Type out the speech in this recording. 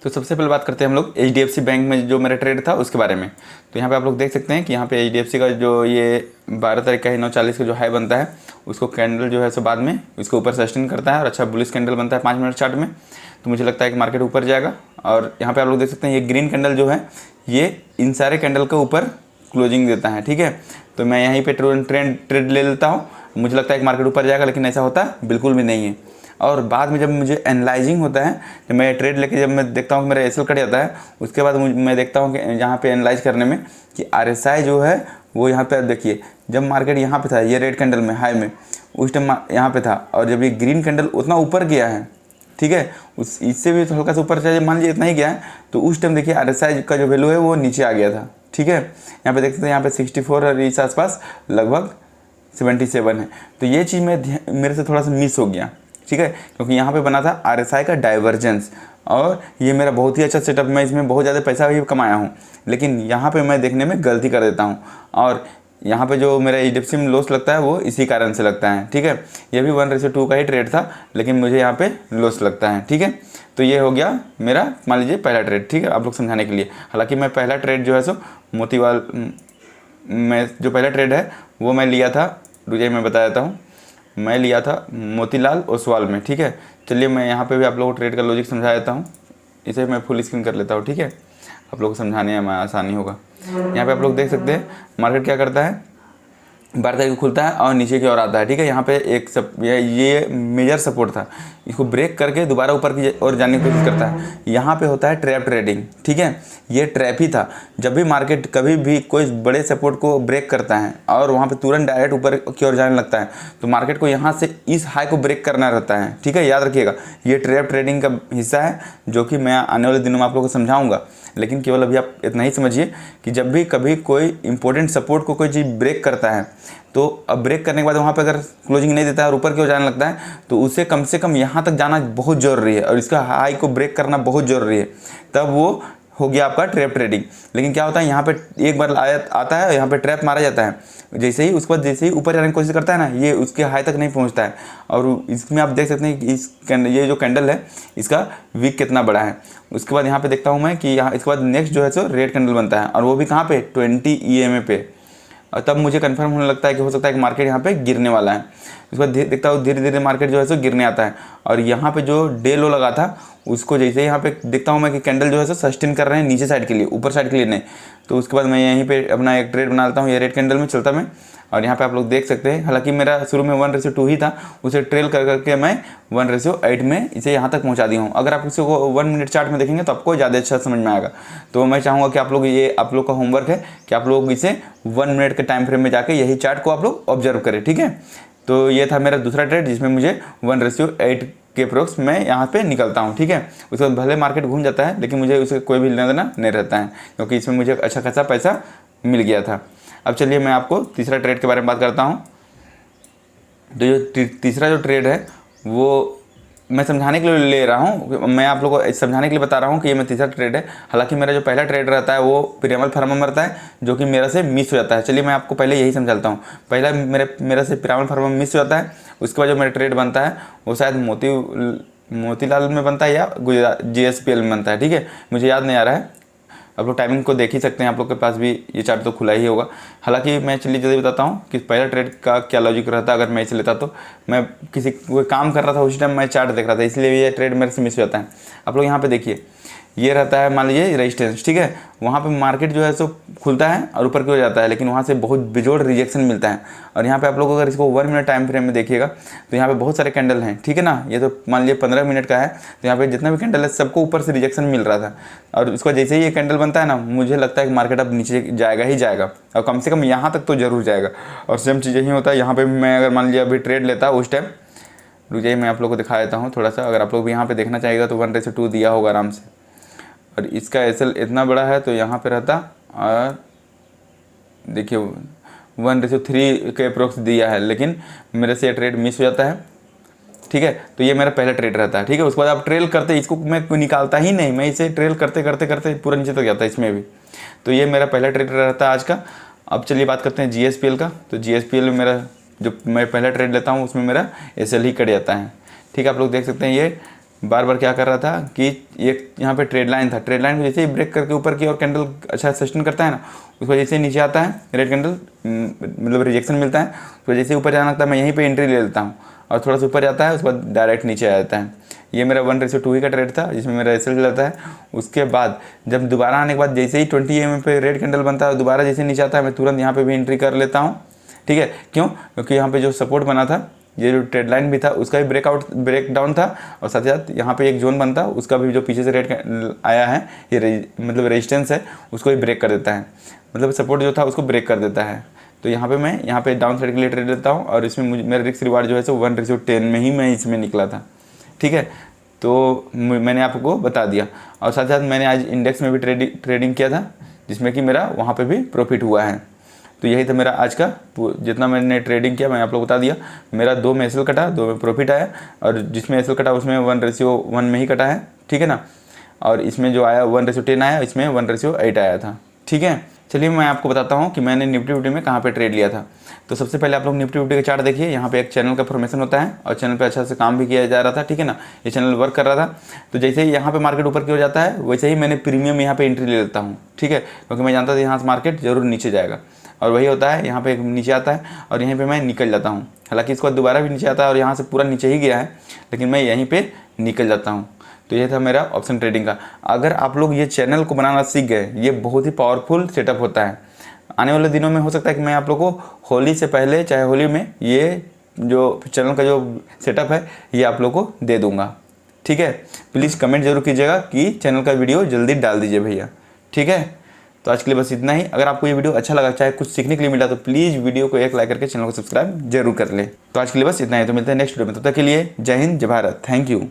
तो सबसे पहले बात करते हैं हम लोग HDFC बैंक में जो मेरा ट्रेड था उसके बारे में। तो यहाँ पे आप लोग देख सकते हैं कि यहाँ पे HDFC का जो ये 12 तारीख का ही 9:40 का जो हाई बनता है उसको कैंडल जो है सो बाद में इसको ऊपर सस्टेन करता है और अच्छा बुलिश कैंडल बनता है 5 मिनट चार्ट में। तो मुझे लगता है कि मार्केट ऊपर जाएगा। और यहाँ पे आप लोग देख सकते हैं ये ग्रीन कैंडल जो है ये इन सारे कैंडल के ऊपर क्लोजिंग देता है, ठीक है। तो मैं यहीं पे ट्रेड ले लेता हूँ। मुझे लगता है कि मार्केट ऊपर जाएगा, लेकिन ऐसा होता बिल्कुल भी नहीं है। और बाद में जब मुझे एनालाइजिंग होता है, जब मैं ट्रेड लेके जब मैं देखता हूँ कि मेरा एसएल कट जाता है, उसके बाद मैं देखता हूँ कि यहाँ पे एनालाइज करने में कि RSI जो है वो यहाँ पे देखिए, जब मार्केट यहाँ पे था ये रेड कैंडल में हाई में, उस टाइम यहाँ पे था, और जब ये ग्रीन कैंडल उतना ऊपर गया है, ठीक है, उस इससे भी हल्का सा ऊपर चाहिए, मान लीजिए इतना ही गया है, तो उस टाइम देखिए RSI का जो वैल्यू है वो नीचे आ गया था, ठीक है। यहाँ पे देख सकते हैं यहाँ पे 64 और इस आसपास लगभग 77 है। तो ये चीज़ मेरे से थोड़ा सा मिस हो गया, ठीक है, क्योंकि यहाँ पे बना था RSI का डाइवर्जेंस, और ये मेरा बहुत ही अच्छा सेटअप, मैं इसमें बहुत ज़्यादा पैसा भी कमाया हूँ, लेकिन यहाँ पे मैं देखने में गलती कर देता हूँ। और यहाँ पे जो मेरा HDFC में लॉस लगता है वो इसी कारण से लगता है, ठीक है। ये भी 1:2 का ही ट्रेड था, लेकिन मुझे यहाँ पे लॉस लगता है, ठीक है। तो ये हो गया मेरा मान लीजिए पहला ट्रेड, ठीक है, आप लोग समझाने के लिए। हालांकि मैं पहला ट्रेड जो है सो मोतीलाल मैं जो पहला ट्रेड है वो मैं लिया था, रुझे मैं बता देता हूँ, मैं लिया था मोतीलाल ओसवाल में, ठीक है। चलिए मैं यहाँ पे भी आप लोगों को ट्रेड का लॉजिक समझा देता हूँ। इसे मैं फुल स्क्रीन कर लेता हूँ, ठीक है, आप लोगों को समझाने में आसानी होगा। यहाँ पे आप लोग देख सकते हैं मार्केट क्या करता है, 12 तारीख को खुलता है और नीचे की ओर आता है, ठीक है। यहाँ पे ये मेजर सपोर्ट था, इसको ब्रेक करके दोबारा ऊपर की ओर जाने की कोशिश करता है। यहाँ पे होता है ट्रैप ट्रेडिंग, ठीक है, ये ट्रैप ही था। जब भी मार्केट कभी भी कोई बड़े सपोर्ट को ब्रेक करता है और वहाँ पे तुरंत डायरेक्ट ऊपर की ओर जाने लगता है, तो मार्केट को यहाँ से इस हाई को ब्रेक करना रहता है, ठीक है, याद रखिएगा। ये ट्रैप ट्रेडिंग का हिस्सा है जो कि मैं आने वाले दिनों में आप लोगों को समझाऊंगा। लेकिन केवल अभी आप इतना ही समझिए कि जब भी कभी कोई इंपॉर्टेंट सपोर्ट को कोई चीज़ ब्रेक करता है, तो अब ब्रेक करने के बाद वहाँ पे अगर क्लोजिंग नहीं देता है और ऊपर की ओर जाने लगता है, तो उसे कम से कम यहाँ तक जाना बहुत ज़रूरी है और इसका हाई को ब्रेक करना बहुत ज़रूरी है, तब वो हो गया आपका ट्रैप ट्रेडिंग। लेकिन क्या होता है, यहाँ पे एक बार आता है, यहाँ पे ट्रैप मारा जाता है, जैसे ही उसके बाद जैसे ही ऊपर जाने की कोशिश करता है ना, ये उसके हाई तक नहीं पहुँचता है। और इसमें आप देख सकते हैं कि ये जो कैंडल है इसका वीक कितना बड़ा है। उसके बाद यहाँ पे देखता हूँ मैं कि यहाँ इसके बाद नेक्स्ट जो है सो रेड कैंडल बनता है, और वो भी कहाँ पे 20 EMA पे, और तब मुझे कंफर्म होने लगता है कि हो सकता है कि मार्केट यहाँ पे गिरने वाला है। उसके बाद देखता हूँ धीरे धीरे मार्केट जो है सो गिरने आता है, और यहाँ पे जो डे लो लगा था उसको जैसे ही यहाँ पे देखता हूँ मैं कि कैंडल जो है सो सस्टेन कर रहे हैं नीचे साइड के लिए, ऊपर साइड के लिए नहीं, तो उसके बाद मैं यहीं पे अपना एक ट्रेड बना लेता हूँ, ये रेड कैंडल में चलता मैं। और यहाँ पे आप लोग देख सकते हैं, हालांकि मेरा शुरू में 1:2 ही था, उसे ट्रेल कर करके मैं 1:8 में इसे यहाँ तक पहुँचा दिया हूँ। अगर आप इसे 1 मिनट चार्ट में देखेंगे तो आपको ज़्यादा अच्छा समझ में आएगा। तो मैं चाहूँगा कि आप लोग आप लोग का होमवर्क है कि आप लोग इसे 1 मिनट के टाइम फ्रेम में जाके यही चार्ट को आप लोग ऑब्जर्व करें, ठीक है। तो ये था मेरा दूसरा ट्रेड जिसमें मुझे 1:8 के अप्रोक्स मैं यहाँ पे निकलता हूँ, ठीक है। उसके बाद भले मार्केट घूम जाता है, लेकिन मुझे उसे कोई भी लेना देना नहीं रहता है, क्योंकि इसमें मुझे अच्छा खासा पैसा मिल गया था। अब चलिए मैं आपको तीसरा ट्रेड के बारे में बात करता हूँ। तो जो तीसरा जो ट्रेड है वो मैं समझाने के लिए ले रहा हूँ, मैं आप लोगों को समझाने के लिए बता रहा हूँ कि ये मेरा तीसरा ट्रेड है। हालांकि मेरा जो पहला ट्रेड रहता है वो पिरामल फार्मा में रहता है, जो कि मेरा से मिस हो जाता है। चलिए मैं आपको पहले यही समझाता हूँ। पहला मेरा से पिरामल फार्मा में मिस हो जाता है, उसके बाद जो मेरा ट्रेड बनता है वो शायद मोतीलाल में बनता है या GSPL में बनता है, ठीक है, मुझे याद नहीं आ रहा है। आप लोग टाइमिंग को देख ही सकते हैं, आप लोग के पास भी ये चार्ट तो खुला ही होगा। हालांकि मैं चलिए जल्दी बताता हूँ कि पहला ट्रेड का क्या लॉजिक रहता। अगर मैं इसे लेता तो मैं कोई काम कर रहा था, उस टाइम मैं चार्ट देख रहा था, इसलिए ये ट्रेड मेरे से मिस हो जाता है। आप लोग यहाँ पे देखिए, ये रहता है मान लीजिए रेजिस्टेंस, ठीक है, वहाँ पे मार्केट जो है सो खुलता है और ऊपर की ओर जाता है, लेकिन वहाँ से बहुत बेजोड़ रिजेक्शन मिलता है। और यहाँ पे आप लोग अगर इसको 1 मिनट टाइम फ्रेम में देखिएगा तो यहाँ पे बहुत सारे कैंडल हैं, ठीक है ना। ये तो मान लीजिए 15 मिनट का है, तो यहाँ पे जितना भी कैंडल है सबको ऊपर से रिजेक्शन मिल रहा था, और उसको जैसे ही ये कैंडल बनता है ना, मुझे लगता है कि मार्केट अब नीचे जाएगा ही जाएगा, और कम से कम यहाँ तक तो जरूर जाएगा। और सेम चीज़ यही होता है यहाँ पर। मैं अगर मान लीजिए अभी ट्रेड लेता उस टाइम, रुझे मैं आप लोग को दिखा देता हूँ थोड़ा सा। अगर आप लोग भी यहाँ पर देखना चाहेगा तो 1:2 दिया होगा आराम से, और इसका SL इतना बड़ा है तो यहाँ पे रहता, और देखिए 1:3 के अप्रोक्स दिया है, लेकिन मेरे से ये ट्रेड मिस हो जाता है, ठीक है। तो ये मेरा पहला ट्रेड रहता है, ठीक है। उसके बाद आप ट्रेल करते, इसको मैं निकालता ही नहीं, मैं इसे ट्रेल करते करते करते पूरा नीचे तक जाता है इसमें भी। तो ये मेरा पहला ट्रेड रहता है आज का। अब चलिए बात करते हैं GSPL का। तो GSPL में मेरा जो मैं पहला ट्रेड लेता हूँ उसमें मेरा SL ही कट जाता है, ठीक है। आप लोग देख सकते हैं ये बार बार क्या कर रहा था कि एक यहाँ पे ट्रेड लाइन था, ट्रेड लाइन को जैसे ही ब्रेक करके ऊपर की और कैंडल अच्छा सस्टेन करता है ना, उसको जैसे ही नीचे आता है रेड कैंडल मतलब रिजेक्शन मिलता है, तो जैसे ऊपर जाना लगता है मैं यहीं पे एंट्री ले लेता हूँ और थोड़ा सा ऊपर जाता है, उसके बाद डायरेक्ट नीचे आ जाता है। ये मेरा 1:2 ही का ट्रेड था जिसमें मेरा एसएल चलता है। उसके बाद जब दोबारा आने के बाद जैसे ही 20 mm पे रेड कैंडल बनता है, दोबारा जैसे नीचे आता है, मैं तुरंत यहाँ पे भी एंट्री कर लेता हूँ। ठीक है, क्यों? क्योंकि यहाँ पे जो सपोर्ट बना था, ये जो ट्रेड लाइन भी था उसका भी ब्रेक डाउन था, और साथ ही साथ यहाँ पे एक जोन बनता उसका भी जो पीछे से रेड आया है ये मतलब रेजिस्टेंस है उसको भी ब्रेक कर देता है, मतलब सपोर्ट जो था उसको ब्रेक कर देता है। तो यहाँ पे मैं यहाँ पे डाउन साइड के लिए ट्रेड लेता हूँ और इसमें मुझे मेरा रिस्क रिवार्ड जो है सो 1:10 में ही मैं इसमें निकला था। ठीक है, तो मैंने आपको बता दिया। और साथ ही साथ मैंने आज इंडेक्स में भी ट्रेडिंग किया था जिसमें कि मेरा वहाँ पे भी प्रॉफिट हुआ है। तो यही था मेरा आज का जितना मैंने ट्रेडिंग किया, मैं आप लोग बता दिया। मेरा 2 में एसएल कटा, 2 में प्रॉफिट आया, और जिसमें एसएल कटा उसमें 1:1 में ही कटा है। ठीक है ना, और इसमें जो आया 1:10 आया, इसमें 1:8 आया था। ठीक है, चलिए मैं आपको बताता हूँ कि मैंने निफ्टी विफ्टी में कहाँ पे ट्रेड लिया था। तो सबसे पहले आप लोग निफ्टी विफ्टी का चार्ट देखिए, यहाँ पे एक चैनल का फॉर्मेशन होता है और चैनल पे अच्छा से काम भी किया जा रहा था। ठीक है ना, ये चैनल वर्क कर रहा था। तो जैसे ही यहाँ पे मार्केट ऊपर की हो जाता है वैसे ही मैंने प्रीमियम यहाँ पे एंट्री ले लेता हूँ। ठीक है, क्योंकि मैं जानता था यहाँ से मार्केट जरूर नीचे जाएगा, और वही होता है, यहाँ पे नीचे आता है और यहीं पे मैं निकल जाता हूँ। हालांकि इसके बाद दोबारा भी नीचे आता है और यहाँ से पूरा नीचे ही गया है, लेकिन मैं यहीं पे निकल जाता हूँ। तो ये था मेरा ऑप्शन ट्रेडिंग का। अगर आप लोग ये चैनल को बनाना सीख गए, ये बहुत ही पावरफुल सेटअप होता है। आने वाले दिनों में हो सकता है कि मैं आप लोग को होली से पहले चाहे होली में ये जो चैनल का जो सेटअप है ये आप लोग को दे दूँगा। ठीक है, प्लीज़ कमेंट जरूर कीजिएगा कि चैनल का वीडियो जल्दी डाल दीजिए भैया। ठीक है, तो आज के लिए बस इतना ही। अगर आपको ये वीडियो अच्छा लगा, चाहे कुछ सीखने के लिए मिला, तो प्लीज़ वीडियो को एक लाइक करके चैनल को सब्सक्राइब जरूर कर ले। तो आज के लिए बस इतना ही, तो मिलते हैं नेक्स्ट वीडियो में। तब तक के लिए जय हिंद, जय भारत, थैंक यू।